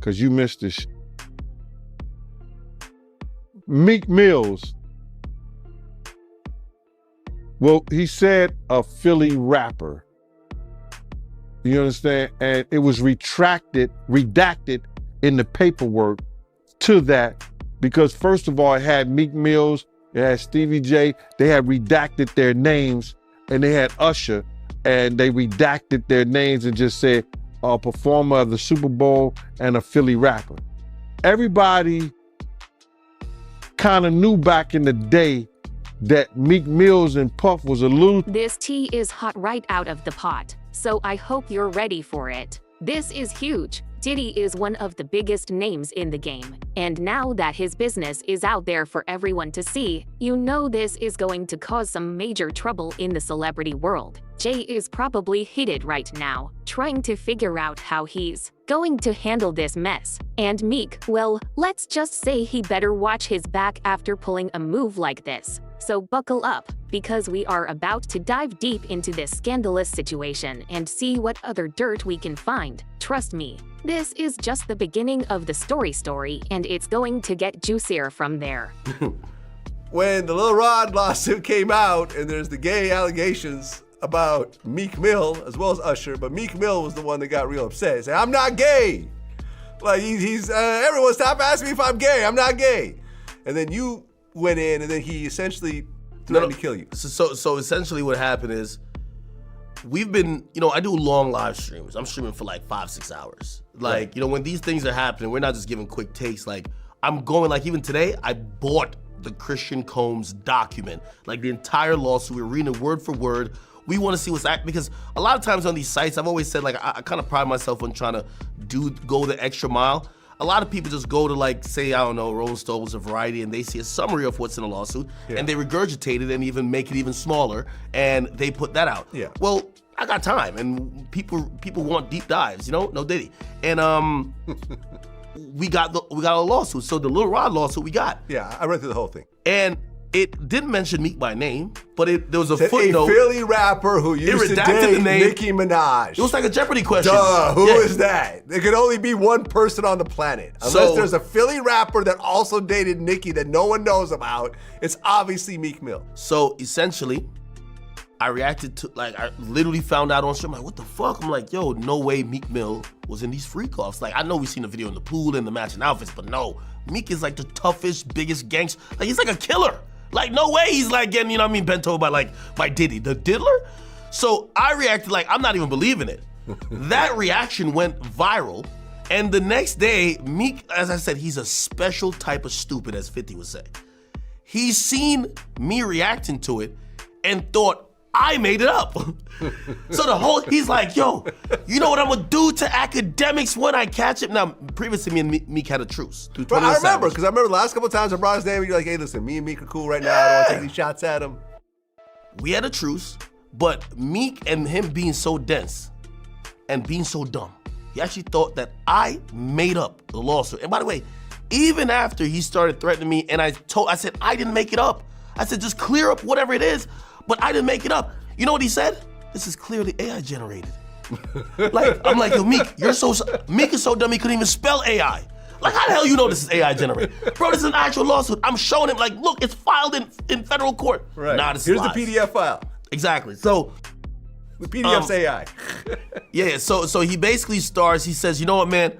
because you missed this. Meek Mills. Well, he said a Philly rapper. You understand? And it was redacted in the paperwork to that because first of all, it had Meek Mills, it had Stevie J, they had redacted their names, and they had Usher, and they redacted their names and just said a performer of the Super Bowl and a Philly rapper. Everybody kind of knew back in the day that Meek Mills and Puff was a little... This tea is hot right out of the pot, so I hope you're ready for it. This is huge. Diddy is one of the biggest names in the game, and now that his business is out there for everyone to see, you know this is going to cause some major trouble in the celebrity world. Jay is probably heated right now, trying to figure out how he's going to handle this mess. And Meek, well, let's just say he better watch his back after pulling a move like this. So buckle up, because we are about to dive deep into this scandalous situation and see what other dirt we can find. Trust me, this is just the beginning of the story, and it's going to get juicier from there. When the Lil Rod lawsuit came out and there's the gay allegations about Meek Mill as well as Usher, but Meek Mill was the one that got real upset. He said, I'm not gay. Like he's everyone stop asking me if I'm gay. I'm not gay. And then you went in and then he essentially threatened to kill you. So essentially what happened is we've been, I do long live streams. I'm streaming for like 5-6 hours. Like, Right. When these things are happening, we're not just giving quick takes. Like I'm going, like even today, I bought the Christian Combs document, like the entire lawsuit. We're reading it word for word. We want to see what's because a lot of times on these sites, I've always said like I kind of pride myself on trying to go the extra mile. A lot of people just go to like, say, I don't know, Rolling Stones or Variety, and they see a summary of what's in a lawsuit, and they regurgitate it and even make it even smaller, and they put that out. Yeah. Well, I got time, and people want deep dives, no Diddy, and we got a lawsuit. So the Lil Rod lawsuit we got. Yeah, I read through the whole thing. And it didn't mention Meek by name, but there was a Said footnote. a Philly rapper who used to redacted date the name. Nicki Minaj. It was like a Jeopardy question. Duh, who is that? There could only be one person on the planet. Unless there's a Philly rapper that also dated Nicki that no one knows about, it's obviously Meek Mill. So essentially, I reacted to, like, I literally found out on stream, like, what the fuck? I'm like, yo, no way Meek Mill was in these freak-offs. Like, I know we seen the video in the pool and the matching outfits, but no, Meek is like the toughest, biggest gangster. Like, he's like a killer. Like, no way he's like getting, bent over by Diddy, the diddler. So I reacted like, I'm not even believing it. That reaction went viral. And the next day, Meek, as I said, he's a special type of stupid, as 50 would say. He's seen me reacting to it and thought I made it up. So he's like, yo, you know what I'm gonna do to academics when I catch him? Now, previously me and Meek had a truce. But I remember, because I remember the last couple of times I brought his name, you're like, hey, listen, me and Meek are cool right now. I don't want to take these shots at him. We had a truce, but Meek and him being so dense and being so dumb, he actually thought that I made up the lawsuit. And by the way, even after he started threatening me and I said, I didn't make it up. I said, just clear up whatever it is, but I didn't make it up. You know what he said? This is clearly AI generated. I'm like, yo, Meek, Meek is so dumb he couldn't even spell AI. Like, how the hell you know this is AI generated? Bro, this is an actual lawsuit. I'm showing him, like, look, it's filed in federal court. Right. Nah, this Here's is the PDF file. Exactly. So the PDF's AI. Yeah, so he basically he says, you know what, man?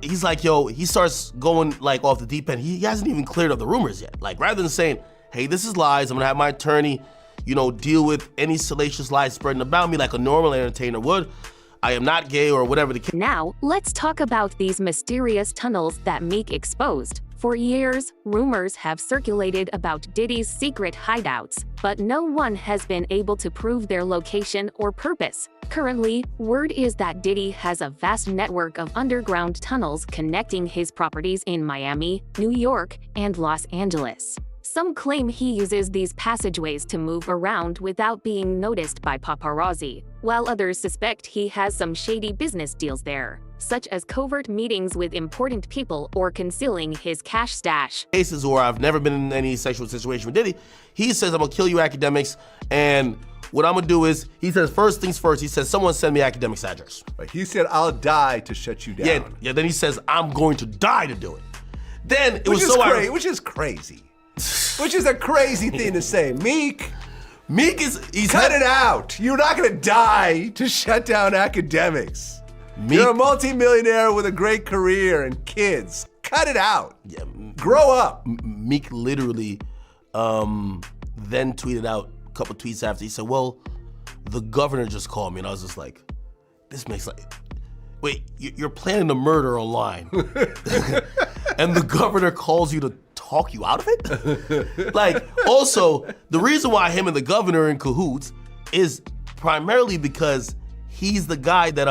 He's like, yo, he starts going like off the deep end. He hasn't even cleared up the rumors yet. Like, rather than saying, hey, this is lies, I'm gonna have my attorney, deal with any salacious lies spreading about me like a normal entertainer would. I am not gay or whatever the case. Now, let's talk about these mysterious tunnels that Meek exposed. For years, rumors have circulated about Diddy's secret hideouts, but no one has been able to prove their location or purpose. Currently, word is that Diddy has a vast network of underground tunnels connecting his properties in Miami, New York, and Los Angeles. Some claim he uses these passageways to move around without being noticed by paparazzi, while others suspect he has some shady business deals there, such as covert meetings with important people or concealing his cash stash. Cases where I've never been in any sexual situation with Diddy, he says, I'm gonna kill you academics, and what I'm gonna do is, he says, first things first, he says, someone send me academic's address. Right, he said, I'll die to shut you down. Yeah, then he says, I'm going to die to do it. Then it Which was so ironic. Which is crazy. Which is a crazy thing to say. Meek he's cut it out. You're not gonna die to shut down academics. You're a multimillionaire with a great career and kids. Cut it out. Yeah, grow up. Meek literally then tweeted out a couple tweets after. He said, well, the governor just called me. And I was just like, this makes like, wait, you're planning a murder online. And the governor calls you to talk you out of it? Like, also, the reason why him and the governor are in cahoots is primarily because he's the guy that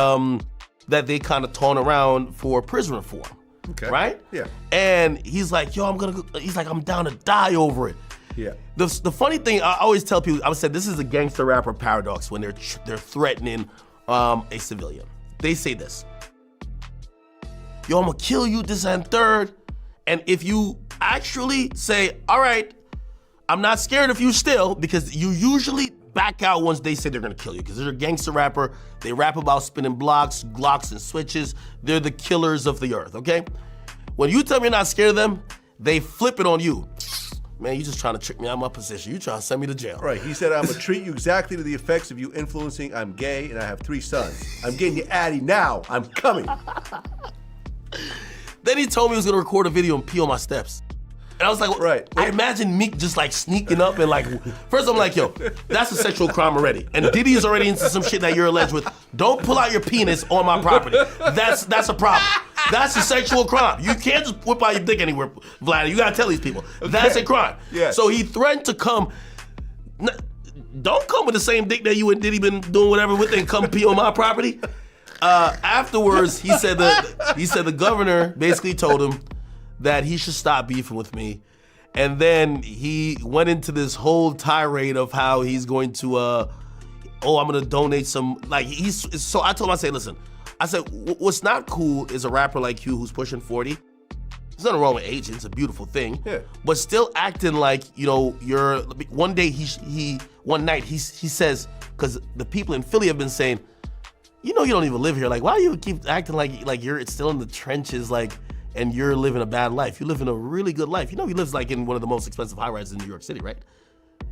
that they kind of taunt around for prison reform. Okay. Right? Yeah. And he's like, yo, I'm down to die over it. Yeah. The funny thing, I always tell people, I said this is a gangster rapper paradox when they're threatening a civilian. They say this, yo, I'm gonna kill you, this and third. And if you actually say, all right, I'm not scared of you still, because you usually back out once they say they're gonna kill you, because they're a gangster rapper. They rap about spinning blocks, Glocks, and switches. They're the killers of the earth, okay? When you tell me you're not scared of them, they flip it on you. Man, you just trying to trick me out of my position. You trying to send me to jail. Right, he said, I'm gonna treat you exactly to the effects of you influencing. I'm gay and I have 3 sons. I'm getting you Addy now, I'm coming. Then he told me he was gonna record a video and pee on my steps. And I was like, right. I imagine Meek just like sneaking up and like, first I'm like, yo, that's a sexual crime already. And Diddy is already into some shit that you're alleged with. Don't pull out your penis on my property. That's a problem. That's a sexual crime. You can't just whip out your dick anywhere, Vlad. You gotta tell these people. Okay. That's a crime. Yeah. So he threatened to come. Don't come with the same dick that you and Diddy been doing whatever with and come pee on my property. Afterwards, he said the governor basically told him that he should stop beefing with me. And then he went into this whole tirade of how he's going to, I'm gonna donate some, like so I told him, I said, what's not cool is a rapper like you who's pushing 40. There's nothing wrong with aging, it's a beautiful thing. Yeah. But still acting like, one day one night he says, because the people in Philly have been saying, you don't even live here. Like, why do you keep acting like you're still in the trenches, like, and you're living a bad life? You live in a really good life. He lives like in one of the most expensive high-rises in New York City, right?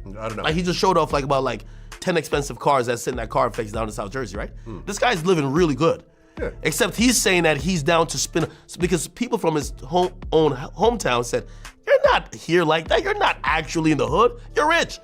I don't know. Like, he just showed off like about like 10 expensive cars that sit in that car flex down in South Jersey, right? This guy's living really good. Yeah. Except he's saying that he's down to spin, because people from his own hometown said, you're not here like that. You're not actually in the hood. You're rich.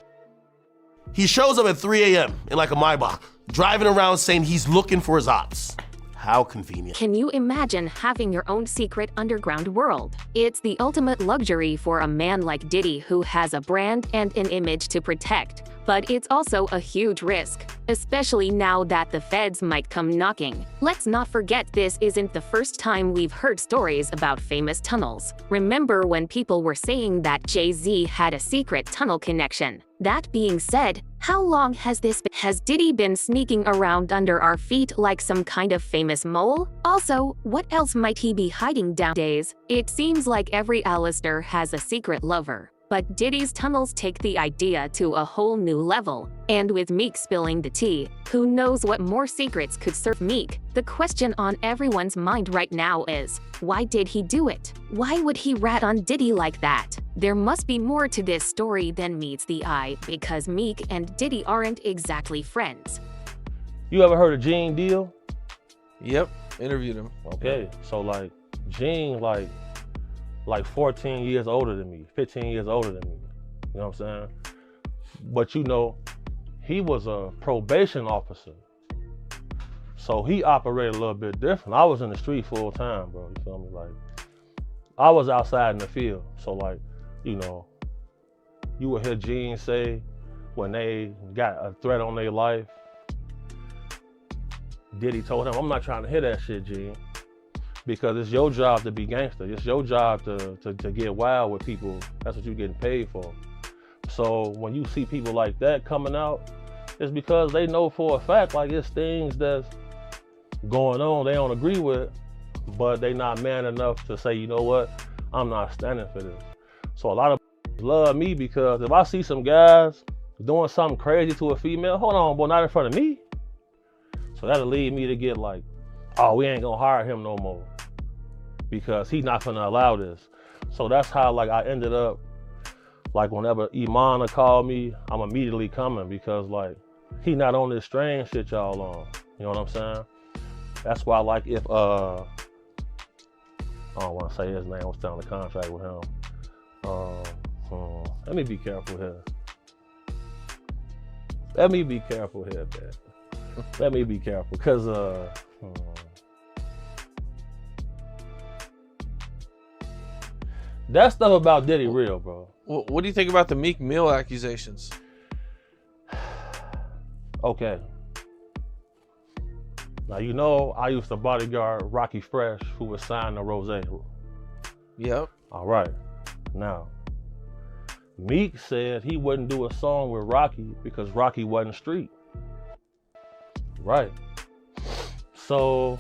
He shows up at 3 a.m. in like a Maybach, driving around saying he's looking for his ops. How convenient. Can you imagine having your own secret underground world? It's the ultimate luxury for a man like Diddy, who has a brand and an image to protect. But it's also a huge risk, especially now that the feds might come knocking. Let's not forget this isn't the first time we've heard stories about famous tunnels. Remember when people were saying that Jay-Z had a secret tunnel connection? That being said, how long has this been? Has Diddy been sneaking around under our feet like some kind of famous mole? Also, what else might he be hiding nowadays? It seems like every Alistair has a secret lover. But Diddy's tunnels take the idea to a whole new level. And with Meek spilling the tea, who knows what more secrets could serve Meek? The question on everyone's mind right now is, why did he do it? Why would he rat on Diddy like that? There must be more to this story than meets the eye, because Meek and Diddy aren't exactly friends. You ever heard of Gene Deal? Yep, interviewed him. Okay, so like Gene, like 14 years older than me, 15 years older than me. You know what I'm saying? But he was a probation officer. So he operated a little bit different. I was in the street full time, bro. You feel me? Like, I was outside in the field. So like, you would hear Gene say when they got a threat on their life, Diddy told him, I'm not trying to hear that shit, Gene. Because it's your job to be gangster. It's your job to get wild with people. That's what you're getting paid for. So when you see people like that coming out, it's because they know for a fact, like, it's things that's going on they don't agree with, but they not man enough to say, you know what, I'm not standing for this. So a lot of love me because if I see some guys doing something crazy to a female, hold on, boy, not in front of me. So that'll lead me to get like, oh, we ain't gonna hire him no more because he's not gonna allow this. So that's how like I ended up, like whenever Imana called me, I'm immediately coming because like he not on this strange shit y'all on. You know what I'm saying? That's why like if I don't want to say his name, I was signing the contract with him. Let me be careful here. Let me be careful here, man. Let me be careful, because that stuff about Diddy real, bro. What do you think about the Meek Mill accusations? Okay. Now, you know, I used to bodyguard Rocky Fresh, who was signed to Rose. Yep. All right. Now, Meek said he wouldn't do a song with Rocky because Rocky wasn't street. Right. So,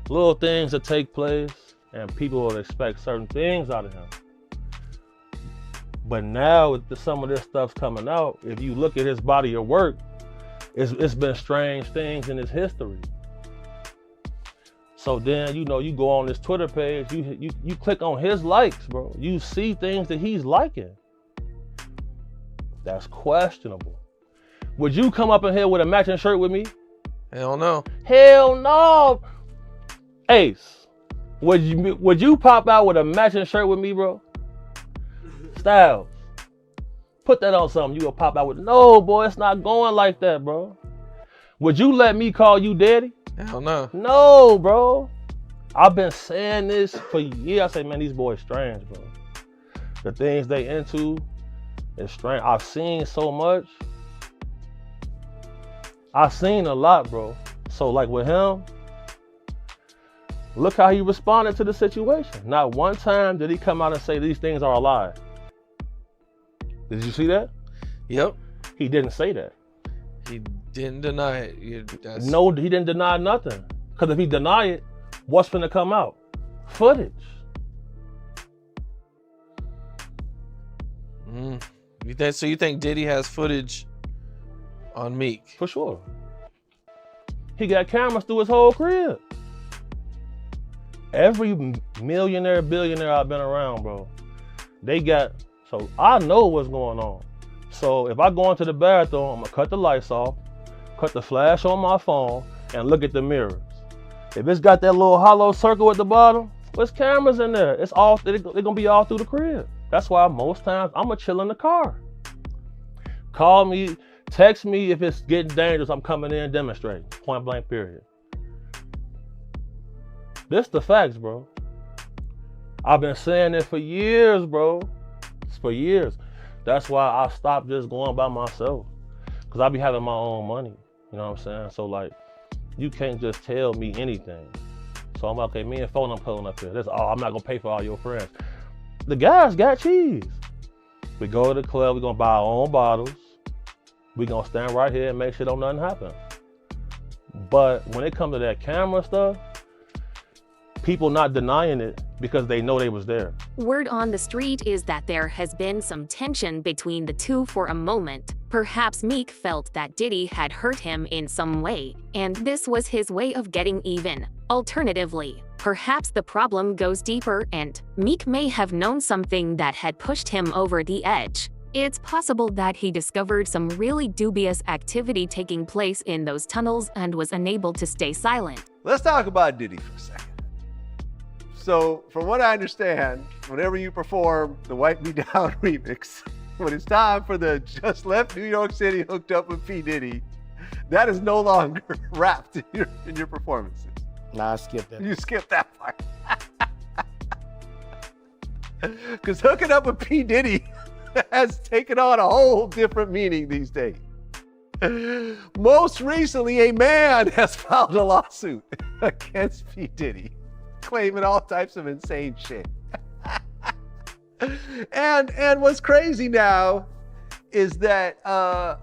little things that take place and people will expect certain things out of him. But now with some of this stuff's coming out, if you look at his body of work, it's been strange things in his history. So then, you know, you go on his Twitter page, you click on his likes, bro. You see things that he's liking. That's questionable. Would you come up in here with a matching shirt with me? Hell no. Hell no. Ace, would you pop out with a matching shirt with me, bro? Styles, put that on something. You gonna pop out with? No, boy, it's not going like that, bro. Would you let me call you daddy? Hell no. No, bro. I've been saying this for years. I say, man, these boys strange, bro. The things they into is strange. I've seen so much. I've seen a lot, bro. So like with him, look how he responded to the situation. Not one time did he come out and say these things are a lie. Did you see that? Yep. He didn't say that. He didn't deny it. No, he didn't deny nothing. Because if he deny it, what's finna come out? Footage. You think Diddy has footage on Meek? For sure. He got cameras through his whole crib. Every millionaire, billionaire I've been around, bro, they got, so I know what's going on. So if I go into the bathroom, I'm gonna cut the lights off, cut the flash on my phone, and look at the mirrors. If it's got that little hollow circle at the bottom, there's cameras in there. It's all, they're gonna be all through the crib. That's why most times I'm gonna chill in the car. Call me, text me if it's getting dangerous, I'm coming in demonstrating, point blank period. This the facts, bro. I've been saying it for years, bro. It's for years. That's why I stopped just going by myself. Cause I be having my own money. You know what I'm saying? So like, you can't just tell me anything. So I'm like, okay, me and phone, I'm pulling up here. That's all, I'm not gonna pay for all your friends. The guys got cheese. We go to the club, we're gonna buy our own bottles. We gonna stand right here and make sure don't nothing happen. But when it comes to that camera stuff, people not denying it because they know they was there. Word on the street is that there has been some tension between the two for a moment. Perhaps Meek felt that Diddy had hurt him in some way, and this was his way of getting even. Alternatively, perhaps the problem goes deeper and Meek may have known something that had pushed him over the edge. It's possible that he discovered some really dubious activity taking place in those tunnels and was unable to stay silent. Let's talk about Diddy for a second. So, from what I understand, whenever you perform the Wipe Me Down remix, when it's time for the Just Left New York City Hooked Up with P. Diddy, that is no longer wrapped in your performances. Nah, I skipped that. You skipped that part. Because hooking up with P. Diddy has taken on a whole different meaning these days. Most recently, a man has filed a lawsuit against P. Diddy, claiming all types of insane shit. And what's crazy now is that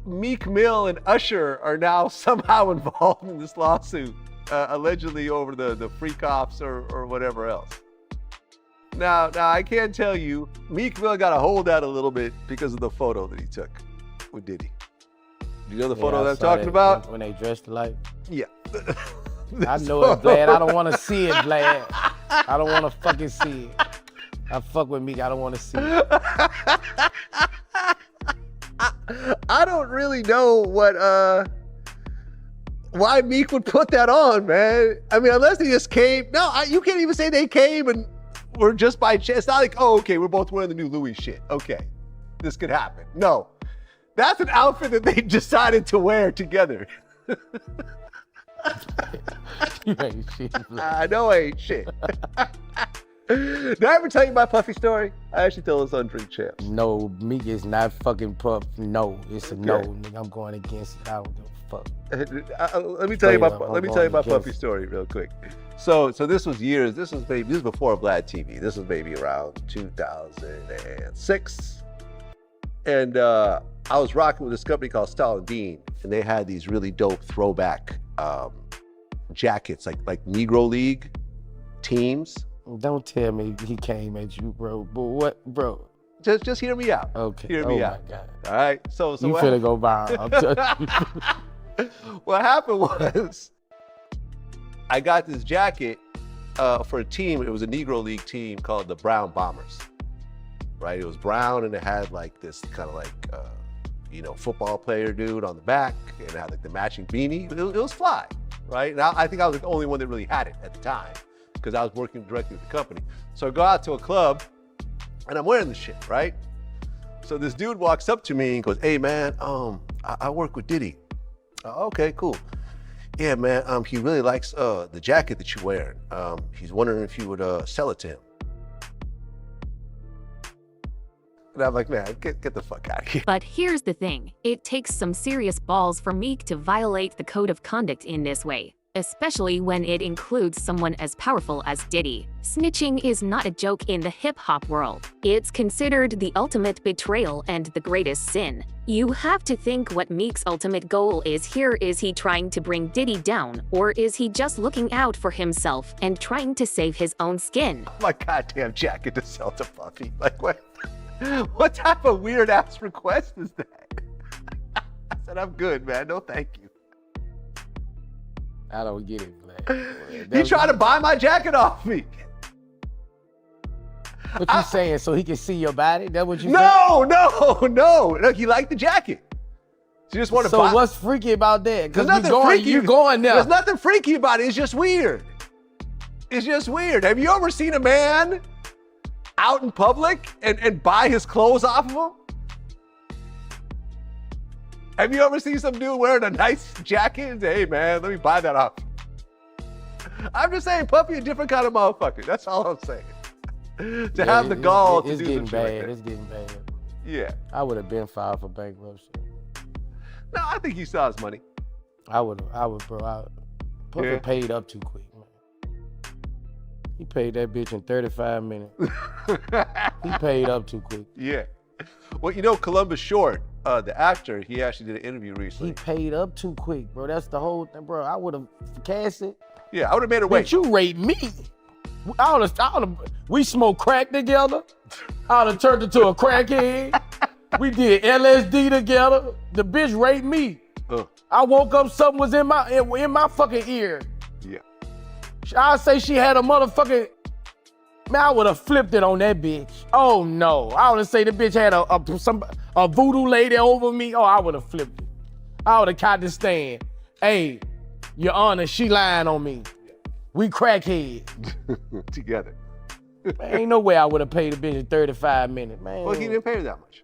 Meek Mill and Usher are now somehow involved in this lawsuit, allegedly over the freak offs or whatever else. Now I can tell you, Meek Mill got to hold that a little bit because of the photo that he took. with Diddy. You know the Yeah, photo I that I'm saw talking that about? when they dressed alike. Yeah. I know it, Vlad. I don't want to see it, Vlad. I don't want to fucking see it. I fuck with Meek. I don't want to see it. I don't really know why Meek would put that on, man. I mean, unless they just came. No, you can't even say they came and were just by chance. It's not like, oh, okay, we're both wearing the new Louis shit. Okay, this could happen. No, that's an outfit that they decided to wear together. You ain't shit, Vlad. I know I ain't shit. Did I ever tell you my Puffy story? I actually tell this on Drink Champs. No, Meek is not fucking Puff. No, it's a no, Okay. nigga. I'm going against it. I don't give a fuck. Let me tell you Straight my up, let me I'm tell you my going against Puffy it. story real quick. So this was years. This was before Vlad TV. This was maybe around 2006, and I was rocking with this company called Style and Bean, and they had these really dope throwback jackets, like Negro League teams. Don't tell me he came at you, bro. But what, bro? Just hear me out. Okay. Hear me oh out. my God. All right. So You what finna go viral. I'm telling you. what happened was I got this jacket for a team. It was a Negro League team called the Brown Bombers, right? It was brown and it had like this kind of like, football player dude on the back, and it had like the matching beanie. It was fly, right? And I think I was the only one that really had it at the time because I was working directly with the company. So I go out to a club and I'm wearing this shit, right? So this dude walks up to me and goes, "Hey man, I work with Diddy." Okay, cool. Yeah, man, he really likes the jacket that you're wearing. He's wondering if you would sell it to him. And I'm like, man, get the fuck out of here. But here's the thing, it takes some serious balls for Meek to violate the code of conduct in this way, especially when it includes someone as powerful as Diddy. Snitching is not a joke in the hip-hop world. It's considered the ultimate betrayal and the greatest sin. You have to think what Meek's ultimate goal is here. Is he trying to bring Diddy down, or is he just looking out for himself and trying to save his own skin? My goddamn jacket to sell to Puffy. Like, what? What type of weird ass request is that? I said, I'm good, man. No, thank you. I don't get it, Vlad. You trying to buy my jacket off me? What you saying? So he can see your body? That what you saying? No. Look, he liked the jacket. So you just want to So buy. what's freaky about that? There's Because nothing freaky. you going there. There's nothing freaky about it. It's just weird. It's just weird. Have you ever seen a man out in public and buy his clothes off of him? Have you ever seen some dude wearing a nice jacket and say, "Hey man, let me buy that off"? I'm just saying, Puffy a different kind of motherfucker. That's all I'm saying. To have the gall to it's do getting some shit like bad. that. It's getting bad. Yeah. I would have been filed for bankruptcy. No, I think he saw his money. I would, bro. Puffy Yeah. paid up too quick, man. He paid that bitch in 35 minutes. He paid up too quick. Yeah. Well, you know, Columbus Short, the actor, he actually did an interview He recently. paid up too quick, bro. That's the whole thing, bro. I would have cast it. Yeah, I would have made her wait. Bitch, you raped me. We smoked crack together. I would have turned into a crackhead. We did LSD together. The bitch raped me. I woke up, something was in my fucking ear. Yeah. I say she had a motherfucking. Man, I would have flipped it on that bitch. Oh no. I would have say the bitch had a voodoo lady over me. Oh, I would have flipped it. I would have caught the stand. Hey, Your Honor, she lying on me. We crackhead. Together. Man, ain't no way I would have paid the bitch in 35 minutes, man. Well, he didn't pay her that much.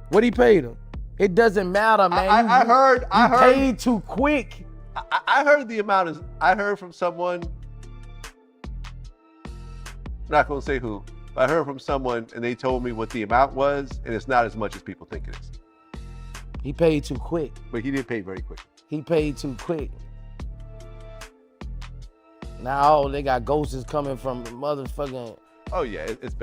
What he paid him? It doesn't matter, man. I heard. Paid too quick. I heard the amount is. I heard from someone. Not gonna say who. I heard from someone, and they told me what the amount was, and it's not as much as people think it is. He paid too quick. But he did pay very quick. He paid too quick. Now they got ghosts coming from motherfucking. Oh yeah, it's bad.